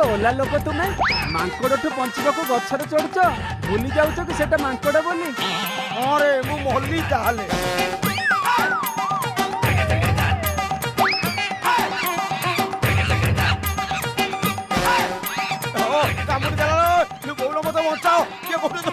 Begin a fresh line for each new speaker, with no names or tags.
ओला लोक तुमे मांकड़ठू पंचको गछरे चढ़ुच भूली जाऊच कि सेटा मांकड़ बोली।
हाँ रे मु मल्ली ताले। कामुड़ी देला लो, तू बोलो मत बचाओ, ये बोलो तो